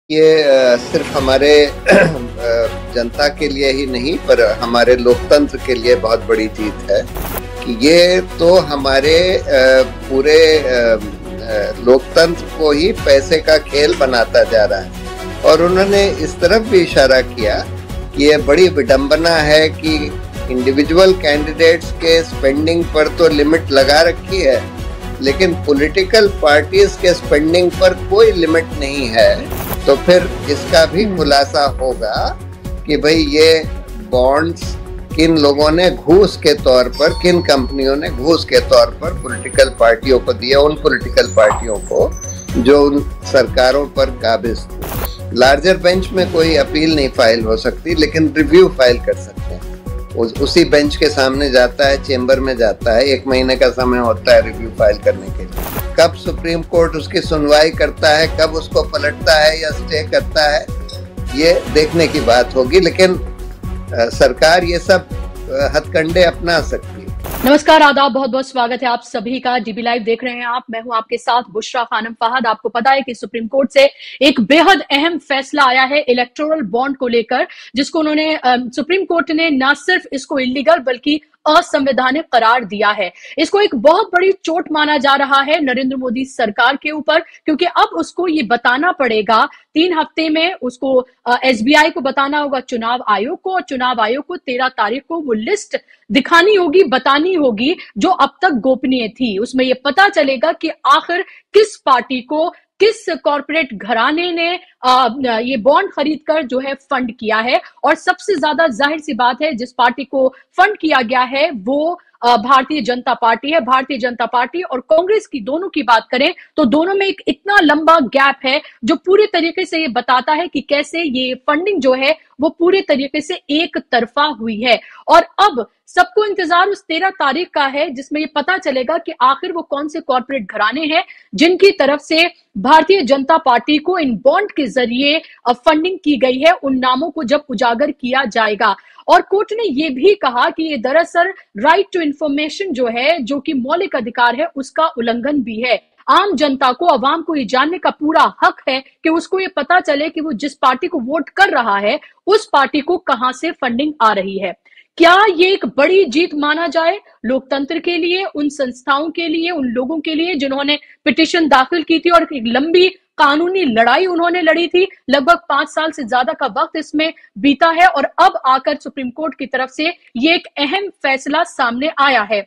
ये सिर्फ हमारे जनता के लिए ही नहीं पर हमारे लोकतंत्र के लिए बहुत बड़ी जीत है कि ये तो हमारे पूरे लोकतंत्र को ही पैसे का खेल बनाता जा रहा है। और उन्होंने इस तरफ भी इशारा किया कि ये बड़ी विडंबना है कि इंडिविजुअल कैंडिडेट्स के स्पेंडिंग पर तो लिमिट लगा रखी है, लेकिन पॉलिटिकल पार्टीज के स्पेंडिंग पर कोई लिमिट नहीं है। तो फिर इसका भी खुलासा होगा कि भाई ये बॉन्ड्स किन लोगों ने घूस के तौर पर, किन कंपनियों ने घूस के तौर पर पॉलिटिकल पार्टियों को दिया, उन पॉलिटिकल पार्टियों को जो उन सरकारों पर काबिज थी। लार्जर बेंच में कोई अपील नहीं फाइल हो सकती, लेकिन रिव्यू फाइल कर सकते हैं। उसी बेंच के सामने जाता है, चेंबर में जाता है, 1 महीने का समय होता है रिव्यू फाइल करने के लिए। कब सुप्रीम कोर्ट उसकी सुनवाई करता है, कब उसको पलटता है या स्टे करता है, ये देखने की बात होगी। लेकिन सरकार ये सब हथकंडे अपना सकती है। नमस्कार, आदाब, बहुत बहुत स्वागत है आप सभी का। डीबी लाइव देख रहे हैं आप। मैं हूं आपके साथ बुशरा खानम फहद। आपको पता है कि सुप्रीम कोर्ट से एक बेहद अहम फैसला आया है इलेक्टोरल बॉन्ड को लेकर, जिसको उन्होंने सुप्रीम कोर्ट ने न सिर्फ इसको इलीगल बल्कि असंवैधानिक करार दिया है। इसको एक बहुत बड़ी चोट माना जा रहा है नरेंद्र मोदी सरकार के ऊपर, क्योंकि अब उसको ये बताना पड़ेगा 3 हफ्ते में, उसको एसबीआई को बताना होगा चुनाव आयोग को, और चुनाव आयोग को 13 तारीख को वो लिस्ट दिखानी होगी, बतानी होगी जो अब तक गोपनीय थी। उसमें ये पता चलेगा कि आखिर किस पार्टी को, किस कॉर्पोरेट घराने ने ये बॉन्ड खरीदकर जो है फंड किया है। और सबसे ज्यादा जाहिर सी बात है, जिस पार्टी को फंड किया गया है वो भारतीय जनता पार्टी है। भारतीय जनता पार्टी और कांग्रेस की दोनों की बात करें तो दोनों में एक इतना लंबा गैप है जो पूरी तरीके से ये बताता है कि कैसे ये फंडिंग जो है वो पूरे तरीके से एक तरफा हुई है। और अब सबको इंतजार उस 13 तारीख का है, जिसमें ये पता चलेगा कि आखिर वो कौन से कॉर्पोरेट घराने हैं जिनकी तरफ से भारतीय जनता पार्टी को इन बॉन्ड के जरिए फंडिंग की गई है। उन नामों को जब उजागर किया जाएगा। और कोर्ट ने यह भी कहा कि ये दरअसल राइट टू इंफॉर्मेशन जो है, जो कि मौलिक अधिकार है, उसका उल्लंघन भी है। आम जनता को, अवाम को ये जानने का पूरा हक है कि उसको ये पता चले कि वो जिस पार्टी को वोट कर रहा है उस पार्टी को कहां से फंडिंग आ रही है। क्या ये एक बड़ी जीत माना जाए लोकतंत्र के लिए, उन संस्थाओं के लिए, उन लोगों के लिए जिन्होंने पिटीशन दाखिल की थी और एक लंबी कानूनी लड़ाई उन्होंने लड़ी थी। लगभग 5 साल से ज्यादा का वक्त इसमें बीता है और अब आकर सुप्रीम कोर्ट की तरफ से ये एक अहम फैसला सामने आया है।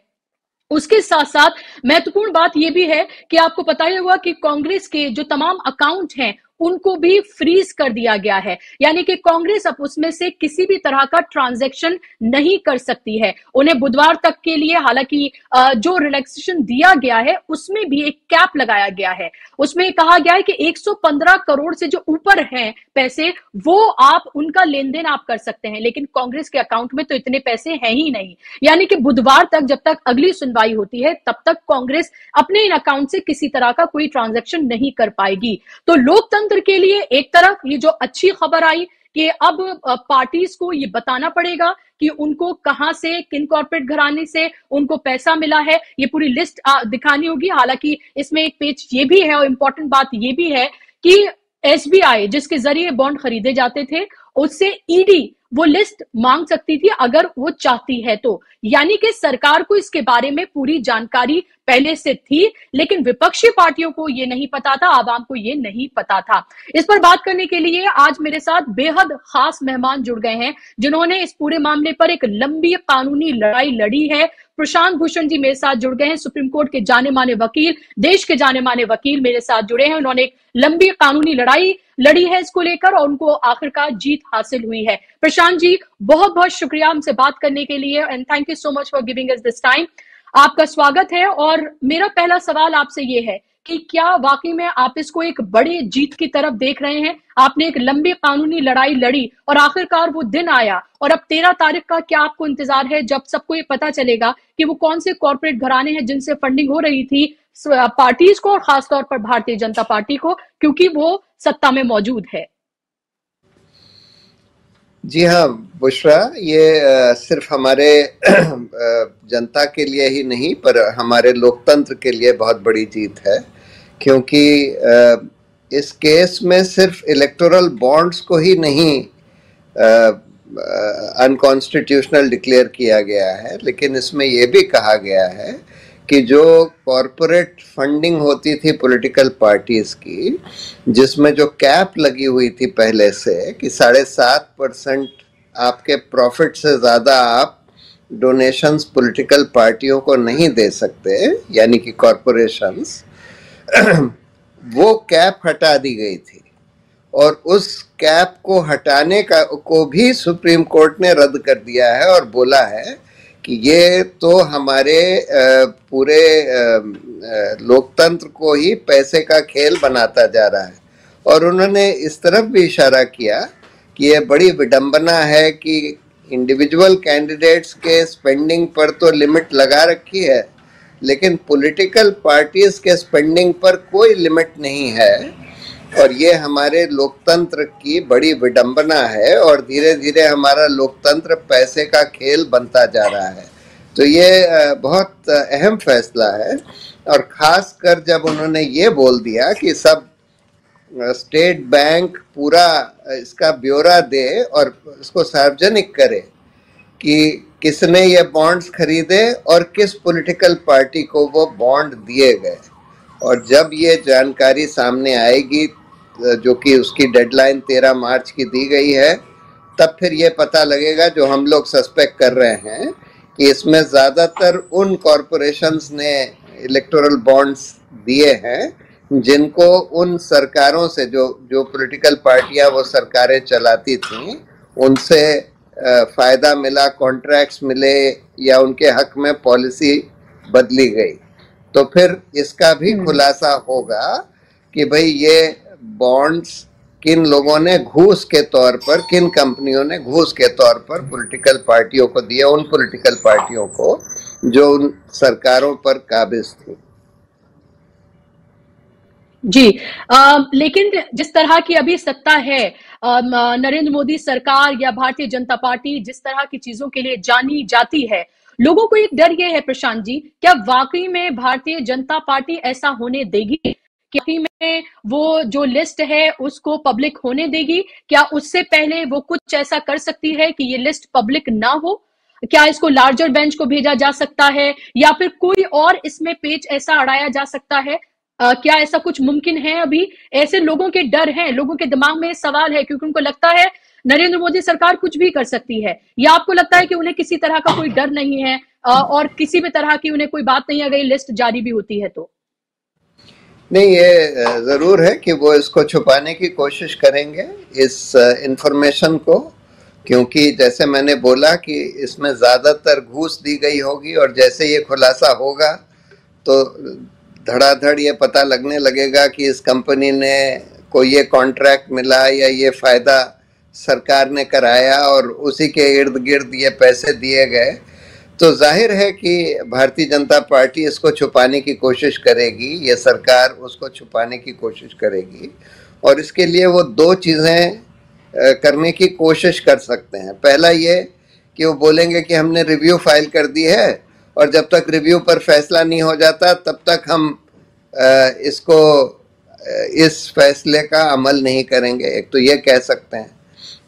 उसके साथ साथ महत्वपूर्ण बात यह भी है कि आपको पता ही होगा कि कांग्रेस के जो तमाम अकाउंट हैं उनको भी फ्रीज कर दिया गया है। यानी कि कांग्रेस अब उसमें से किसी भी तरह का ट्रांजैक्शन नहीं कर सकती है। उन्हें बुधवार तक के लिए, हालांकि जो रिलैक्सेशन दिया गया है उसमें भी एक कैप लगाया गया है। उसमें कहा गया है कि 115 करोड़ से जो ऊपर हैं पैसे, वो आप उनका लेन देन आप कर सकते हैं, लेकिन कांग्रेस के अकाउंट में तो इतने पैसे हैं ही नहीं। यानी कि बुधवार तक, जब तक अगली सुनवाई होती है, तब तक कांग्रेस अपने इन अकाउंट से किसी तरह का कोई ट्रांजैक्शन नहीं कर पाएगी। तो लोकतंत्र के लिए एक तरफ ये जो अच्छी खबर आई कि अब पार्टीज को ये बताना पड़ेगा कि उनको कहां से, किन कॉर्पोरेट घराने से उनको पैसा मिला है, ये पूरी लिस्ट दिखानी होगी। हालांकि इसमें एक पेज ये भी है और इंपॉर्टेंट बात ये भी है कि एसबीआई जिसके जरिए बॉन्ड खरीदे जाते थे, उससे ईडी वो लिस्ट मांग सकती थी अगर वो चाहती है तो। यानी कि सरकार को इसके बारे में पूरी जानकारी पहले से थी, लेकिन विपक्षी पार्टियों को ये नहीं पता था, आवाम को ये नहीं पता था। इस पर बात करने के लिए आज मेरे साथ बेहद खास मेहमान जुड़ गए हैं जिन्होंने इस पूरे मामले पर एक लंबी कानूनी लड़ाई लड़ी है। प्रशांत भूषण जी मेरे साथ जुड़ गए हैं, सुप्रीम कोर्ट के जाने माने वकील, देश के जाने माने वकील मेरे साथ जुड़े हैं। उन्होंने एक लंबी कानूनी लड़ाई लड़ी है इसको लेकर और उनको आखिरकार जीत हासिल हुई है। प्रशांत जी, बहुत बहुत शुक्रिया हमसे बात करने के लिए and thank you so much for giving us this time. आपका स्वागत है। और मेरा पहला सवाल आपसे ये है कि क्या वाकई में आप इसको एक बड़ी जीत की तरफ देख रहे हैं? आपने एक लंबी कानूनी लड़ाई लड़ी और आखिरकार वो दिन आया, और अब 13 तारीख का क्या आपको इंतजार है जब सबको ये पता चलेगा कि वो कौन से कॉर्पोरेट घराने हैं जिनसे फंडिंग हो रही थी पार्टीज को, और खासतौर पर भारतीय जनता पार्टी को, क्योंकि वो सत्ता में मौजूद है? जी हाँ बुशरा, ये सिर्फ हमारे जनता के लिए ही नहीं पर हमारे लोकतंत्र के लिए बहुत बड़ी जीत है, क्योंकि इस केस में सिर्फ इलेक्टोरल बॉन्ड्स को ही नहीं अनकॉन्स्टिट्यूशनल डिक्लेयर किया गया है, लेकिन इसमें यह भी कहा गया है कि जो कॉरपोरेट फंडिंग होती थी पॉलिटिकल पार्टीज की, जिसमें जो कैप लगी हुई थी पहले से कि 7.5% आपके प्रॉफिट से ज़्यादा आप डोनेशंस पॉलिटिकल पार्टियों को नहीं दे सकते, यानी कि कॉरपोरेशंस, वो कैप हटा दी गई थी और उस कैप को हटाने को भी सुप्रीम कोर्ट ने रद्द कर दिया है और बोला है कि ये तो हमारे पूरे लोकतंत्र को ही पैसे का खेल बनाता जा रहा है। और उन्होंने इस तरफ भी इशारा किया कि ये बड़ी विडंबना है कि इंडिविजुअल कैंडिडेट्स के स्पेंडिंग पर तो लिमिट लगा रखी है, लेकिन पॉलिटिकल पार्टीज के स्पेंडिंग पर कोई लिमिट नहीं है, और ये हमारे लोकतंत्र की बड़ी विडंबना है और धीरे धीरे हमारा लोकतंत्र पैसे का खेल बनता जा रहा है। तो ये बहुत अहम फैसला है, और खास कर जब उन्होंने ये बोल दिया कि सब स्टेट बैंक पूरा इसका ब्यौरा दे और इसको सार्वजनिक करे कि किसने ये बॉन्ड्स खरीदे और किस पॉलिटिकल पार्टी को वो बॉन्ड दिए गए, और जब ये जानकारी सामने आएगी, जो कि उसकी डेडलाइन 13 मार्च की दी गई है, तब फिर ये पता लगेगा जो हम लोग सस्पेक्ट कर रहे हैं कि इसमें ज़्यादातर उन कॉरपोरेशंस ने इलेक्टोरल बॉन्ड्स दिए हैं जिनको उन सरकारों से, जो पॉलिटिकल पार्टियां वो सरकारें चलाती थीं, उनसे फ़ायदा मिला, कॉन्ट्रैक्ट्स मिले या उनके हक में पॉलिसी बदली गई। तो फिर इसका भी खुलासा होगा कि भाई ये बॉन्ड्स किन लोगों ने घूस के तौर पर, किन कंपनियों ने घूस के तौर पर पॉलिटिकल पार्टियों को दिया, उन पॉलिटिकल पार्टियों को जो उन सरकारों पर काबिज थी। जी, लेकिन जिस तरह की अभी सत्ता है, नरेंद्र मोदी सरकार या भारतीय जनता पार्टी जिस तरह की चीजों के लिए जानी जाती है, लोगों को एक डर ये है प्रशांत जी, क्या वाकई में भारतीय जनता पार्टी ऐसा होने देगी? क्या में वो जो लिस्ट है उसको पब्लिक होने देगी? क्या उससे पहले वो कुछ ऐसा कर सकती है कि ये लिस्ट पब्लिक ना हो? क्या इसको लार्जर बेंच को भेजा जा सकता है, या फिर कोई और इसमें पेच ऐसा अड़ाया जा सकता है? क्या ऐसा कुछ मुमकिन है? अभी ऐसे लोगों के डर हैं, लोगों के दिमाग में सवाल है, क्योंकि उनको लगता है नरेंद्र मोदी सरकार कुछ भी कर सकती है। या आपको लगता है कि उन्हें किसी तरह का कोई डर नहीं है और किसी भी तरह की उन्हें कोई बात नहीं, अगर लिस्ट जारी भी होती है तो? नहीं, ये जरूर है कि वो इसको छुपाने की कोशिश करेंगे, इस इंफॉर्मेशन को, क्योंकि जैसे मैंने बोला कि इसमें ज्यादातर घूस दी गई होगी, और जैसे ये खुलासा होगा तो धड़ाधड़ ये पता लगने लगेगा कि इस कंपनी ने को ये कॉन्ट्रैक्ट मिला या ये फायदा सरकार ने कराया और उसी के इर्द गिर्द ये पैसे दिए गए। तो जाहिर है कि भारतीय जनता पार्टी इसको छुपाने की कोशिश करेगी, ये सरकार उसको छुपाने की कोशिश करेगी, और इसके लिए वो दो चीज़ें करने की कोशिश कर सकते हैं। पहला ये कि वो बोलेंगे कि हमने रिव्यू फाइल कर दी है और जब तक रिव्यू पर फैसला नहीं हो जाता तब तक हम इसको इस फैसले का अमल नहीं करेंगे। एक तो ये कह सकते हैं।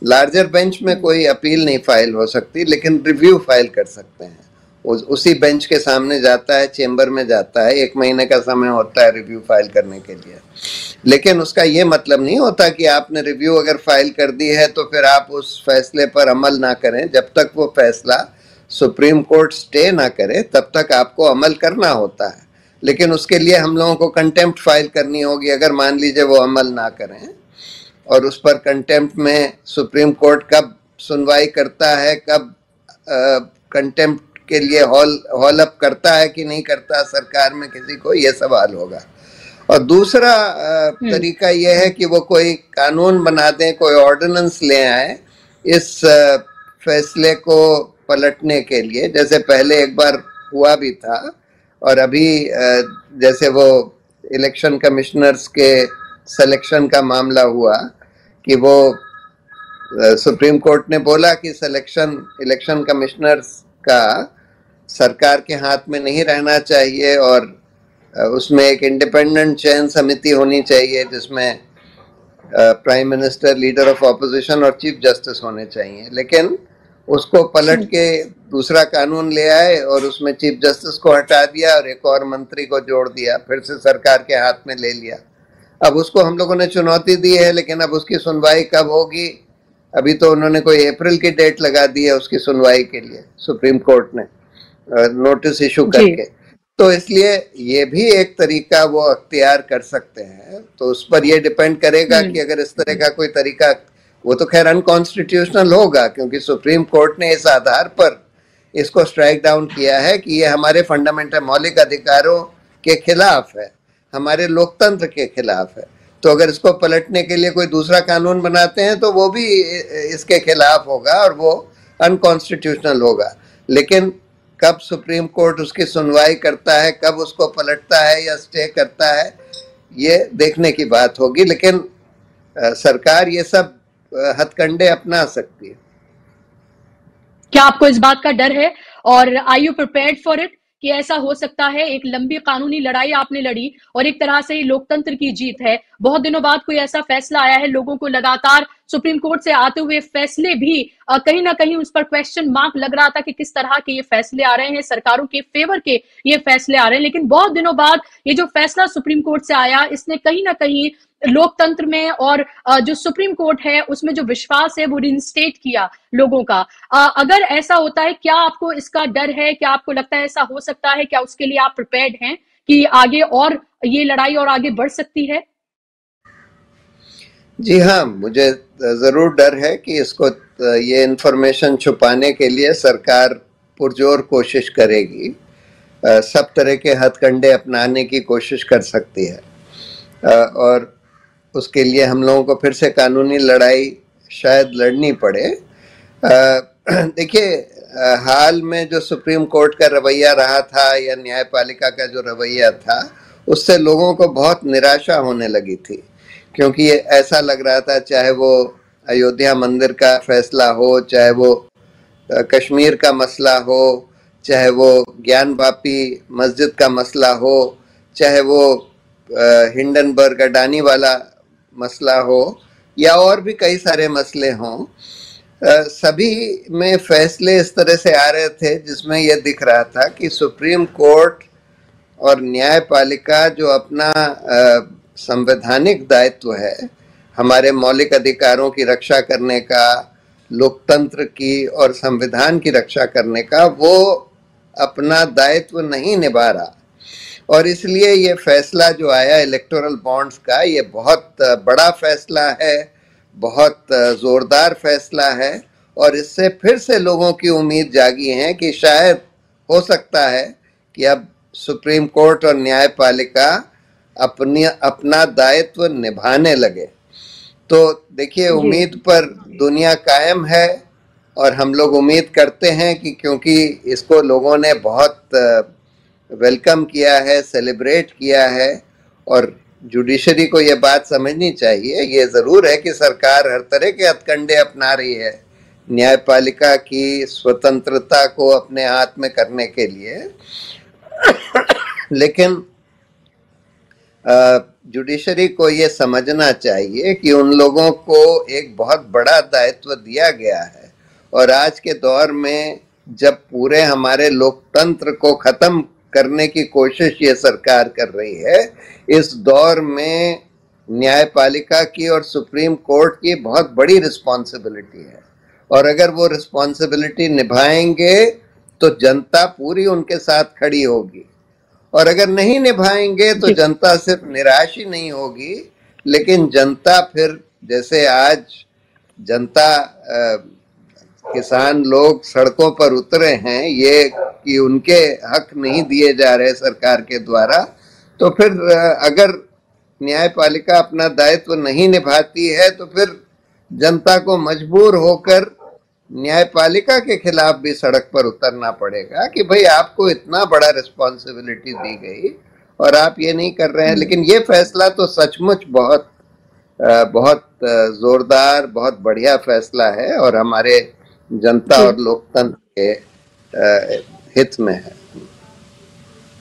लार्जर बेंच में कोई अपील नहीं फाइल हो सकती, लेकिन रिव्यू फाइल कर सकते हैं। उसी बेंच के सामने जाता है, चेंबर में जाता है, 1 महीने का समय होता है रिव्यू फाइल करने के लिए। लेकिन उसका ये मतलब नहीं होता कि आपने रिव्यू अगर फाइल कर दी है तो फिर आप उस फैसले पर अमल ना करें। जब तक वो फैसला सुप्रीम कोर्ट स्टे ना करे तब तक आपको अमल करना होता है। लेकिन उसके लिए हम लोगों को कंटेम्प्ट फाइल करनी होगी अगर मान लीजिए वो अमल ना करें, और उस पर कंटेम्प्ट में सुप्रीम कोर्ट कब सुनवाई करता है, कब कंटेम्प्ट के लिए हॉल अप करता है कि नहीं करता सरकार में किसी को, ये सवाल होगा। और दूसरा तरीका यह है कि वो कोई कानून बना दें, कोई ऑर्डिनेंस ले आए इस फैसले को पलटने के लिए, जैसे पहले एक बार हुआ भी था। और अभी जैसे वो इलेक्शन कमिश्नर्स के सिलेक्शन का मामला हुआ कि वो सुप्रीम कोर्ट ने बोला कि इलेक्शन कमिश्नर्स का सरकार के हाथ में नहीं रहना चाहिए और उसमें एक इंडिपेंडेंट चयन समिति होनी चाहिए जिसमें prime minister, leader of opposition और चीफ जस्टिस होने चाहिए, लेकिन उसको पलट के दूसरा कानून ले आए और उसमें चीफ जस्टिस को हटा दिया और एक और मंत्री को जोड़ दिया, फिर से सरकार के हाथ में ले लिया। अब उसको हम लोगों ने चुनौती दी है, लेकिन अब उसकी सुनवाई कब होगी? अभी तो उन्होंने कोई अप्रैल की डेट लगा दी है उसकी सुनवाई के लिए, सुप्रीम कोर्ट ने नोटिस इशू करके। तो इसलिए ये भी एक तरीका वो अख्तियार कर सकते हैं। तो उस पर ये डिपेंड करेगा कि अगर इस तरह का कोई तरीका, वो तो खैर अनकॉन्स्टिट्यूशनल होगा, क्योंकि सुप्रीम कोर्ट ने इस आधार पर इसको स्ट्राइक डाउन किया है कि ये हमारे फंडामेंटल मौलिक अधिकारों के खिलाफ है, हमारे लोकतंत्र के खिलाफ है। तो अगर इसको पलटने के लिए कोई दूसरा कानून बनाते हैं तो वो भी इसके खिलाफ होगा और वो अनकॉन्स्टिट्यूशनल होगा। लेकिन कब सुप्रीम कोर्ट उसकी सुनवाई करता है, कब उसको पलटता है या स्टे करता है, ये देखने की बात होगी। लेकिन सरकार ये सब हथकंडे अपना सकती है। क्या आपको इस बात का डर है और are you prepared for it कि ऐसा हो सकता है? एक लंबी कानूनी लड़ाई आपने लड़ी और एक तरह से लोकतंत्र की जीत है। बहुत दिनों बाद कोई ऐसा फैसला आया है, लोगों को लगातार सुप्रीम कोर्ट से आते हुए फैसले भी कहीं ना कहीं उस पर क्वेश्चन मार्क लग रहा था कि किस तरह के ये फैसले आ रहे हैं, सरकारों के फेवर के ये फैसले आ रहे हैं। लेकिन बहुत दिनों बाद ये जो फैसला सुप्रीम कोर्ट से आया, इसने कहीं ना कहीं लोकतंत्र में और जो सुप्रीम कोर्ट है उसमें जो विश्वास है वो रिइंस्टेट किया लोगों का। अगर ऐसा होता है, क्या आपको इसका डर है? क्या आपको लगता है ऐसा हो सकता है? क्या उसके लिए आप प्रिपेयर्ड हैं कि आगे और ये लड़ाई और आगे बढ़ सकती है? जी हाँ, मुझे जरूर डर है कि इसको ये इंफॉर्मेशन छुपाने के लिए सरकार पुरजोर कोशिश करेगी, सब तरह के हथकंडे अपनाने की कोशिश कर सकती है और उसके लिए हम लोगों को फिर से कानूनी लड़ाई शायद लड़नी पड़े। देखिए, हाल में जो सुप्रीम कोर्ट का रवैया रहा था या न्यायपालिका का जो रवैया था, उससे लोगों को बहुत निराशा होने लगी थी, क्योंकि ये ऐसा लग रहा था, चाहे वो अयोध्या मंदिर का फैसला हो, चाहे वो कश्मीर का मसला हो, चाहे वो ज्ञानवापी मस्जिद का मसला हो, चाहे वो हिंडनबर्ग अडानी वाला मसला हो या और भी कई सारे मसले हों, सभी में फैसले इस तरह से आ रहे थे जिसमें यह दिख रहा था कि सुप्रीम कोर्ट और न्यायपालिका जो अपना संवैधानिक दायित्व है, हमारे मौलिक अधिकारों की रक्षा करने का, लोकतंत्र की और संविधान की रक्षा करने का, वो अपना दायित्व नहीं निभा रहा। और इसलिए ये फैसला जो आया इलेक्टोरल बॉन्ड्स का, ये बहुत बड़ा फैसला है, बहुत जोरदार फैसला है और इससे फिर से लोगों की उम्मीद जागी है कि शायद हो सकता है कि अब सुप्रीम कोर्ट और न्यायपालिका अपना दायित्व निभाने लगे। तो देखिए, उम्मीद पर दुनिया कायम है और हम लोग उम्मीद करते हैं कि क्योंकि इसको लोगों ने बहुत वेलकम किया है, सेलिब्रेट किया है और जुडिशरी को ये बात समझनी चाहिए। ये ज़रूर है कि सरकार हर तरह के हथकंडे अपना रही है न्यायपालिका की स्वतंत्रता को अपने हाथ में करने के लिए, लेकिन जुडिशरी को ये समझना चाहिए कि उन लोगों को एक बहुत बड़ा दायित्व दिया गया है और आज के दौर में जब पूरे हमारे लोकतंत्र को खत्म करने की कोशिश ये सरकार कर रही है, इस दौर में न्यायपालिका की और सुप्रीम कोर्ट की बहुत बड़ी रिस्पॉन्सिबिलिटी है और अगर वो रिस्पॉन्सिबिलिटी निभाएंगे तो जनता पूरी उनके साथ खड़ी होगी और अगर नहीं निभाएंगे तो जनता सिर्फ निराश ही नहीं होगी, लेकिन जनता फिर, जैसे आज जनता किसान लोग सड़कों पर उतरे हैं ये कि उनके हक नहीं दिए जा रहे सरकार के द्वारा, तो फिर अगर न्यायपालिका अपना दायित्व नहीं निभाती है तो फिर जनता को मजबूर होकर न्यायपालिका के खिलाफ भी सड़क पर उतरना पड़ेगा कि भाई आपको इतना बड़ा रिस्पॉन्सिबिलिटी दी गई और आप ये नहीं कर रहे हैं। लेकिन ये फैसला तो सचमुच बहुत बहुत जोरदार, बहुत बढ़िया फैसला है और हमारे जनता और लोकतंत्र के हित में है।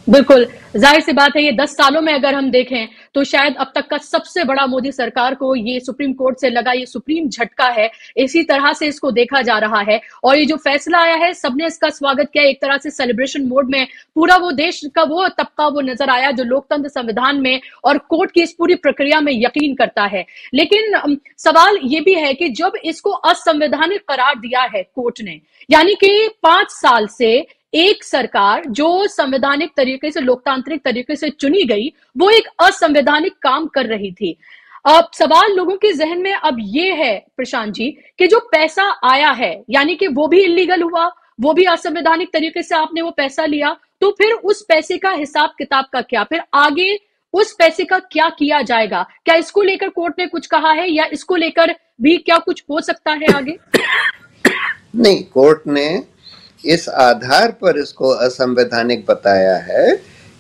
बिल्कुल, जाहिर सी बात है, ये 10 सालों में अगर हम देखें तो शायद अब तक का सबसे बड़ा मोदी सरकार को ये सुप्रीम कोर्ट से लगा ये सुप्रीम झटका है। इसी तरह से इसको देखा जा रहा है और ये जो फैसला आया है सबने इसका स्वागत किया, एक तरह से सेलिब्रेशन मोड में पूरा वो देश का वो तबका वो नजर आया जो लोकतंत्र, संविधान में और कोर्ट की इस पूरी प्रक्रिया में यकीन करता है। लेकिन सवाल ये भी है कि जब इसको असंवैधानिक करार दिया है कोर्ट ने, यानी कि 5 साल से एक सरकार जो संवैधानिक तरीके से, लोकतांत्रिक तरीके से चुनी गई, वो एक असंवैधानिक काम कर रही थी। अब सवाल लोगों के जहन में अब ये है प्रशांत जी कि जो पैसा आया है यानी कि वो भी इलीगल हुआ, वो भी असंवैधानिक तरीके से आपने वो पैसा लिया, तो फिर उस पैसे का हिसाब किताब का क्या, फिर आगे उस पैसे का क्या किया जाएगा? क्या इसको लेकर कोर्ट ने कुछ कहा है या इसको लेकर भी क्या कुछ हो सकता है आगे? नहीं, कोर्ट ने इस आधार पर इसको असंवैधानिक बताया है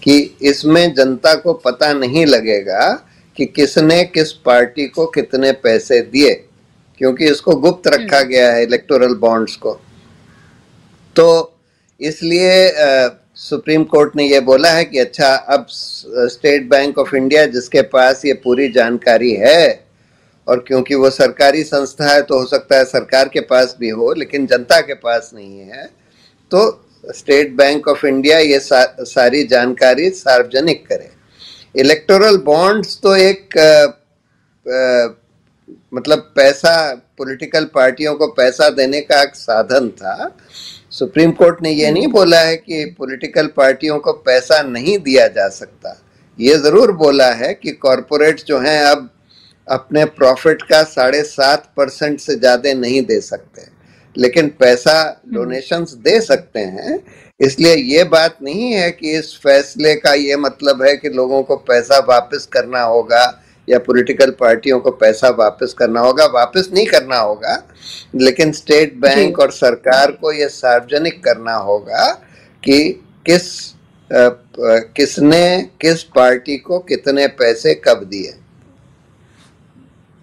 कि इसमें जनता को पता नहीं लगेगा कि किसने किस पार्टी को कितने पैसे दिए, क्योंकि इसको गुप्त रखा गया है इलेक्टोरल बॉन्ड्स को। तो इसलिए सुप्रीम कोर्ट ने ये बोला है कि अच्छा, अब स्टेट बैंक ऑफ इंडिया जिसके पास ये पूरी जानकारी है, और क्योंकि वो सरकारी संस्था है तो हो सकता है सरकार के पास भी हो लेकिन जनता के पास नहीं है, तो स्टेट बैंक ऑफ इंडिया ये सारी जानकारी सार्वजनिक करे। इलेक्टोरल बॉन्ड्स तो एक मतलब पैसा, पॉलिटिकल पार्टियों को पैसा देने का एक साधन था। सुप्रीम कोर्ट ने ये नहीं बोला है कि पॉलिटिकल पार्टियों को पैसा नहीं दिया जा सकता। ये जरूर बोला है कि कॉरपोरेट्स जो हैं अब अपने प्रॉफिट का 7.5% से ज्यादा नहीं दे सकते, लेकिन पैसा डोनेशंस दे सकते हैं। इसलिए ये बात नहीं है कि इस फैसले का ये मतलब है कि लोगों को पैसा वापस करना होगा या पॉलिटिकल पार्टियों को पैसा वापस करना होगा। वापस नहीं करना होगा, लेकिन स्टेट बैंक और सरकार को ये सार्वजनिक करना होगा कि किसने किस पार्टी को कितने पैसे कब दिए।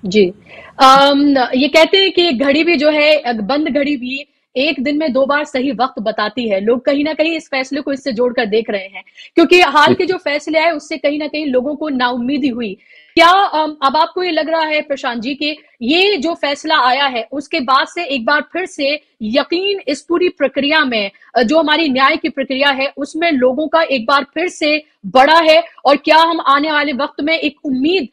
जी, ये कहते हैं कि घड़ी भी जो है, बंद घड़ी भी एक दिन में 2 बार सही वक्त बताती है। लोग कहीं ना कहीं इस फैसले को इससे जोड़कर देख रहे हैं, क्योंकि हाल के जो फैसले आए उससे कहीं ना कहीं लोगों को नाउम्मीदी हुई। क्या अब आपको ये लग रहा है प्रशांत जी कि ये जो फैसला आया है उसके बाद से एक बार फिर से यकीन इस पूरी प्रक्रिया में, जो हमारी न्याय की प्रक्रिया है उसमें लोगों का एक बार फिर से बढ़ा है? और क्या हम आने वाले वक्त में एक उम्मीद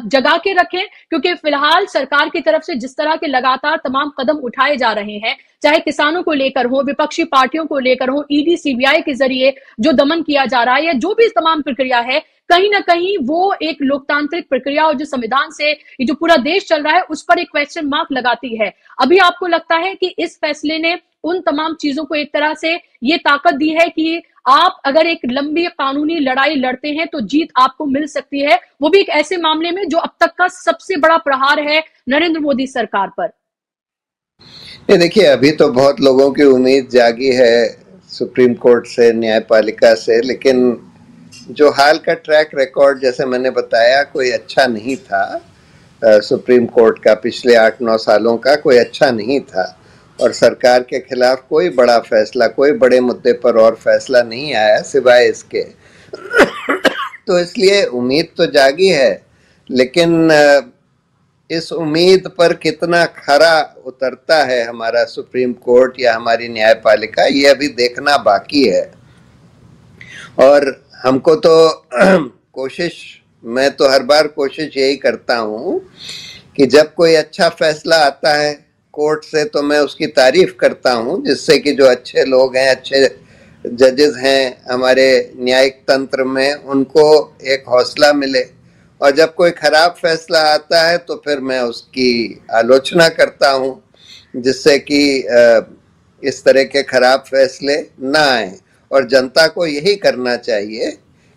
जगा के रखें? क्योंकि फिलहाल सरकार की तरफ से जिस तरह के लगातार तमाम कदम उठाए जा रहे हैं, चाहे किसानों को लेकर हो, विपक्षी पार्टियों को लेकर हो, ईडी सीबीआई के जरिए जो दमन किया जा रहा है या जो भी तमाम प्रक्रिया है, कहीं ना कहीं वो एक लोकतांत्रिक प्रक्रिया और जो संविधान से ये जो पूरा देश चल रहा है उस पर एक क्वेश्चन मार्क लगाती है। अभी आपको लगता है कि इस फैसले ने उन तमाम चीजों को एक तरह से ये ताकत दी है कि आप अगर एक लंबी कानूनी लड़ाई लड़ते हैं तो जीत आपको मिल सकती है, वो भी एक ऐसे मामले में जो अब तक का सबसे बड़ा प्रहार है नरेंद्र मोदी सरकार पर? ये देखिए, अभी तो बहुत लोगों की उम्मीद जागी है सुप्रीम कोर्ट से, न्यायपालिका से, लेकिन जो हाल का ट्रैक रिकॉर्ड जैसे मैंने बताया कोई अच्छा नहीं था। सुप्रीम कोर्ट का पिछले 8-9 सालों का कोई अच्छा नहीं था और सरकार के खिलाफ कोई बड़ा फैसला, कोई बड़े मुद्दे पर और फैसला नहीं आया सिवाय इसके। तो इसलिए उम्मीद तो जागी है, लेकिन इस उम्मीद पर कितना खरा उतरता है हमारा सुप्रीम कोर्ट या हमारी न्यायपालिका, ये अभी देखना बाकी है। और हमको तो मैं तो हर बार कोशिश यही करता हूँ कि जब कोई अच्छा फैसला आता है कोर्ट से तो मैं उसकी तारीफ करता हूँ, जिससे कि जो अच्छे लोग हैं, अच्छे जजेस हैं हमारे न्यायिक तंत्र में, उनको एक हौसला मिले। और जब कोई खराब फैसला आता है तो फिर मैं उसकी आलोचना करता हूँ, जिससे कि इस तरह के खराब फैसले ना आए। और जनता को यही करना चाहिए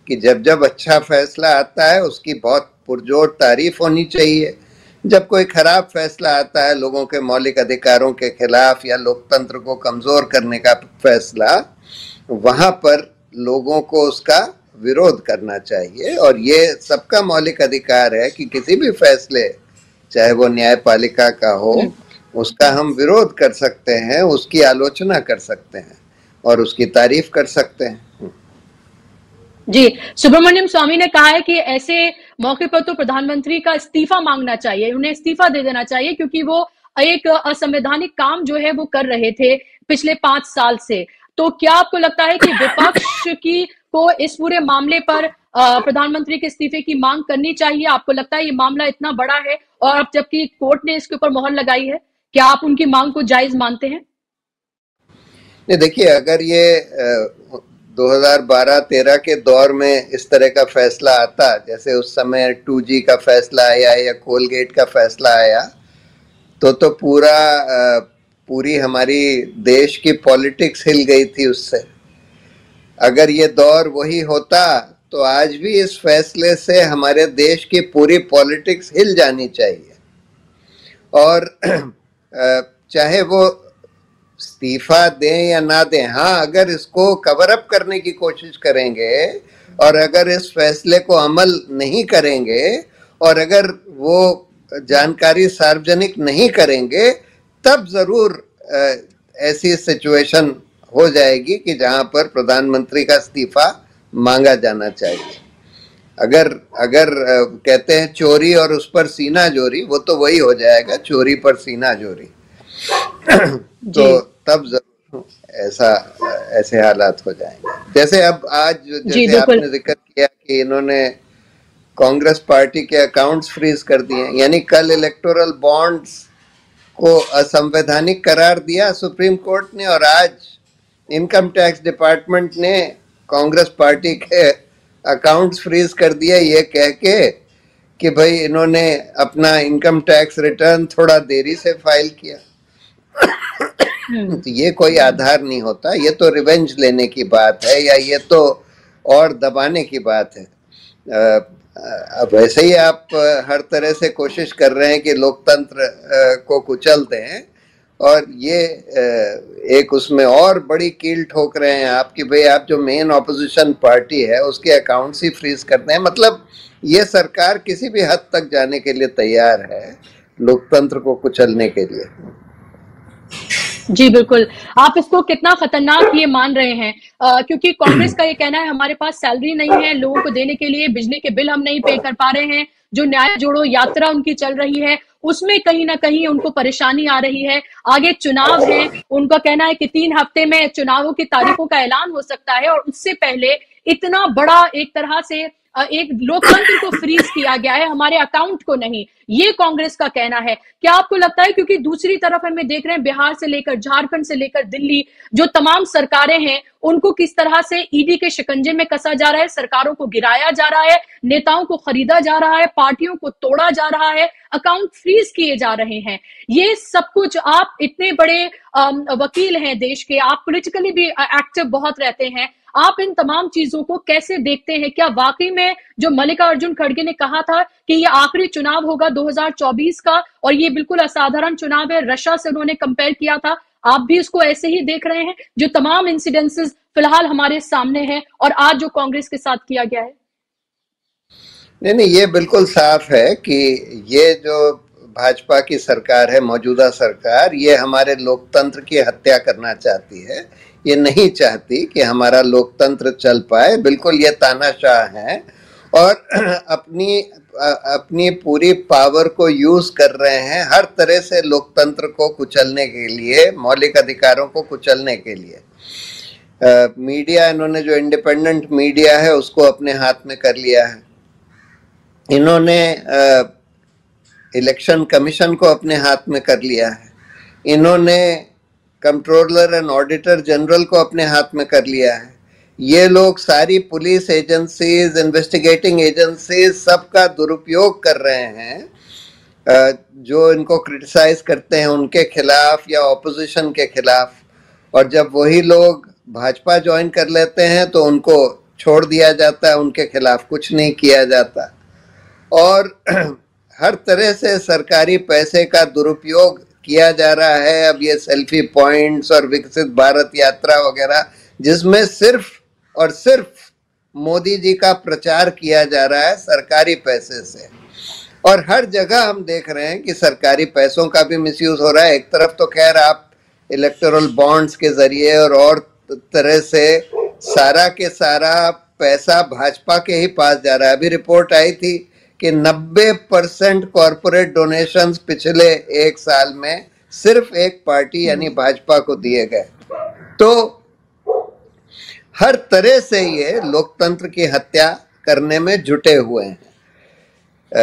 कि जब जब अच्छा फैसला आता है उसकी बहुत पुरजोर तारीफ होनी चाहिए। जब कोई खराब फैसला आता है लोगों के मौलिक अधिकारों के खिलाफ या लोकतंत्र को कमजोर करने का फैसला, वहां पर लोगों को उसका विरोध करना चाहिए। और ये सबका मौलिक अधिकार है कि किसी भी फैसले, चाहे वो न्यायपालिका का हो, उसका हम विरोध कर सकते हैं, उसकी आलोचना कर सकते हैं और उसकी तारीफ कर सकते हैं। जी, सुब्रमण्यम स्वामी ने कहा है कि ऐसे मौके पर तो प्रधानमंत्री का इस्तीफा मांगना चाहिए, उन्हें इस्तीफा दे देना चाहिए, क्योंकि वो एक असंवैधानिक काम जो है वो कर रहे थे पिछले 5 साल से। तो क्या आपको लगता है कि विपक्ष की को इस पूरे मामले पर प्रधानमंत्री के इस्तीफे की मांग करनी चाहिए? आपको लगता है ये मामला इतना बड़ा है और अब जबकि कोर्ट ने इसके ऊपर मोहर लगाई है, क्या आप उनकी मांग को जायज मानते हैं? नहीं, देखिए, अगर ये 2012-13 के दौर में इस तरह का फैसला आता, जैसे उस समय 2G का फैसला आया या कोलगेट का फैसला आया, तो पूरी हमारी देश की पॉलिटिक्स हिल गई थी उससे। अगर ये दौर वही होता तो आज भी इस फैसले से हमारे देश की पूरी पॉलिटिक्स हिल जानी चाहिए। और चाहे वो इस्तीफा दें या ना दें, हाँ, अगर इसको कवर अप करने की कोशिश करेंगे और अगर इस फैसले को अमल नहीं करेंगे और अगर वो जानकारी सार्वजनिक नहीं करेंगे, तब जरूर ऐसी सिचुएशन हो जाएगी कि जहां पर प्रधानमंत्री का इस्तीफा मांगा जाना चाहिए। अगर अगर कहते हैं चोरी और उस पर सीना जोरी, वो तो वही हो जाएगा, चोरी पर सीना जोरी। तो तब जरूर ऐसे हालात हो जाएंगे। जैसे अब आज जैसे आपने जिक्र किया कि इन्होंने कांग्रेस पार्टी के अकाउंट्स फ्रीज कर दिए, यानी कल इलेक्टोरल बॉन्ड्स को असंवैधानिक करार दिया सुप्रीम कोर्ट ने, और आज इनकम टैक्स डिपार्टमेंट ने कांग्रेस पार्टी के अकाउंट्स फ्रीज कर दिया, ये कह के कि भाई इन्होंने अपना इनकम टैक्स रिटर्न थोड़ा देरी से फाइल किया। तो ये कोई आधार नहीं होता, ये तो रिवेंज लेने की बात है या ये तो और दबाने की बात है। अब वैसे ही आप हर तरह से कोशिश कर रहे हैं कि लोकतंत्र को कुचल दें, और ये एक उसमें और बड़ी कील ठोक रहे हैं आप कि भाई आप जो मेन ऑपोजिशन पार्टी है उसके अकाउंट्स ही फ्रीज करते हैं। मतलब ये सरकार किसी भी हद तक जाने के लिए तैयार है लोकतंत्र को कुचलने के लिए। जी बिल्कुल, आप इसको कितना खतरनाक ये मान रहे हैं? क्योंकि कांग्रेस का ये कहना है हमारे पास सैलरी नहीं है लोगों को देने के लिए, बिजली के बिल हम नहीं पे कर पा रहे हैं, जो न्याय जोड़ो यात्रा उनकी चल रही है उसमें कहीं ना कहीं उनको परेशानी आ रही है। आगे चुनाव है, उनका कहना है कि 3 हफ्ते में चुनावों की तारीखों का ऐलान हो सकता है और उससे पहले इतना बड़ा एक तरह से एक लोकतंत्र को फ्रीज किया गया है, हमारे अकाउंट को नहीं, ये कांग्रेस का कहना है। क्या आपको लगता है, क्योंकि दूसरी तरफ हमें देख रहे हैं बिहार से लेकर झारखंड से लेकर दिल्ली, जो तमाम सरकारें हैं उनको किस तरह से ईडी के शिकंजे में कसा जा रहा है, सरकारों को गिराया जा रहा है, नेताओं को खरीदा जा रहा है, पार्टियों को तोड़ा जा रहा है, अकाउंट फ्रीज किए जा रहे हैं। ये सब कुछ, आप इतने बड़े वकील हैं देश के, आप पॉलिटिकली भी एक्टिव बहुत रहते हैं, आप इन तमाम चीजों को कैसे देखते हैं? क्या वाकई में जो मल्लिकार्जुन खड़गे ने कहा था कि ये आखिरी चुनाव होगा 2024 का और ये बिल्कुल असाधारण चुनाव है, रशिया से उन्होंने कंपेयर किया था, आप भी इसको ऐसे ही देख रहे हैं जो तमाम इंसिडेंसेस फिलहाल हमारे सामने हैं और आज जो कांग्रेस के साथ किया गया है? नहीं, ये बिल्कुल साफ है कि ये जो भाजपा की सरकार है, मौजूदा सरकार, ये हमारे लोकतंत्र की हत्या करना चाहती है। ये नहीं चाहती कि हमारा लोकतंत्र चल पाए। बिल्कुल ये तानाशाह हैं और अपनी पूरी पावर को यूज कर रहे हैं हर तरह से लोकतंत्र को कुचलने के लिए, मौलिक अधिकारों को कुचलने के लिए। मीडिया, इन्होंने जो इंडिपेंडेंट मीडिया है उसको अपने हाथ में कर लिया है। इन्होंने इलेक्शन कमीशन को अपने हाथ में कर लिया है। इन्होंने कंट्रोलर एंड ऑडिटर जनरल को अपने हाथ में कर लिया है। ये लोग सारी पुलिस एजेंसीज, इन्वेस्टिगेटिंग एजेंसीज, सबका दुरुपयोग कर रहे हैं जो इनको क्रिटिसाइज करते हैं उनके खिलाफ या ऑपोजिशन के खिलाफ। और जब वही लोग भाजपा ज्वाइन कर लेते हैं तो उनको छोड़ दिया जाता है, उनके खिलाफ कुछ नहीं किया जाता। और हर तरह से सरकारी पैसे का दुरुपयोग किया जा रहा है। अब ये सेल्फी पॉइंट्स और विकसित भारत यात्रा वगैरह, जिसमें सिर्फ और सिर्फ मोदी जी का प्रचार किया जा रहा है सरकारी पैसे से। और हर जगह हम देख रहे हैं कि सरकारी पैसों का भी मिसयूज हो रहा है। एक तरफ तो खैर आप इलेक्टोरल बॉन्ड्स के जरिए और तरह से सारा के सारा पैसा भाजपा के ही पास जा रहा है। अभी रिपोर्ट आई थी कि 90% कॉरपोरेट डोनेशंस पिछले एक साल में सिर्फ एक पार्टी यानी भाजपा को दिए गए। तो हर तरह से ये लोकतंत्र की हत्या करने में जुटे हुए हैं।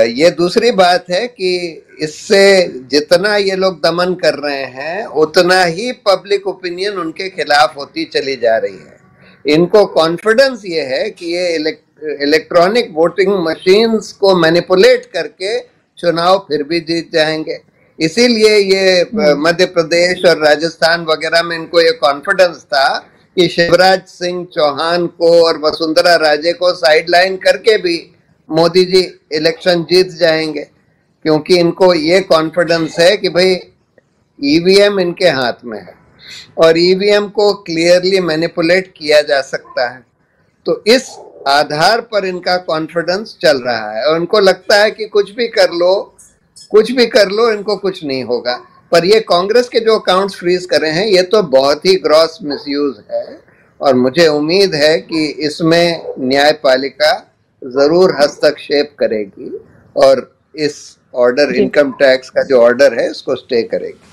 ये दूसरी बात है कि इससे जितना ये लोग दमन कर रहे हैं उतना ही पब्लिक ओपिनियन उनके खिलाफ होती चली जा रही है। इनको कॉन्फिडेंस ये है कि ये इलेक्ट्रॉनिक वोटिंग मशीन्स को मैनिपुलेट करके चुनाव फिर भी जीत जाएंगे। इसीलिए ये मध्य प्रदेश और राजस्थान वगैरह में इनको ये कॉन्फिडेंस था कि शिवराज सिंह चौहान को और वसुंधरा राजे को साइडलाइन करके भी मोदी जी इलेक्शन जीत जाएंगे, क्योंकि इनको ये कॉन्फिडेंस है कि भाई ईवीएम इनके हाथ में है और ईवीएम को क्लियरली मैनिपुलेट किया जा सकता है। तो इस आधार पर इनका कॉन्फिडेंस चल रहा है और उनको लगता है कि कुछ भी कर लो इनको कुछ नहीं होगा। पर ये कांग्रेस के जो अकाउंट्स फ्रीज करे हैं ये तो बहुत ही ग्रॉस मिसयूज है और मुझे उम्मीद है कि इसमें न्यायपालिका जरूर हस्तक्षेप करेगी और इस ऑर्डर, इनकम टैक्स का जो ऑर्डर है इसको स्टे करेगी।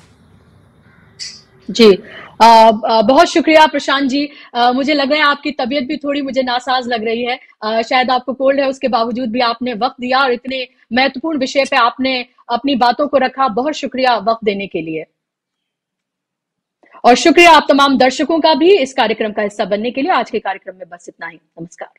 जी, बहुत शुक्रिया प्रशांत जी। मुझे लग रहा है आपकी तबीयत भी थोड़ी मुझे नासाज लग रही है। शायद आपको कोल्ड है, उसके बावजूद भी आपने वक्त दिया और इतने महत्वपूर्ण विषय पे आपने अपनी बातों को रखा। बहुत शुक्रिया वक्त देने के लिए और शुक्रिया आप तमाम दर्शकों का भी इस कार्यक्रम का हिस्सा बनने के लिए। आज के कार्यक्रम में बस इतना ही। नमस्कार।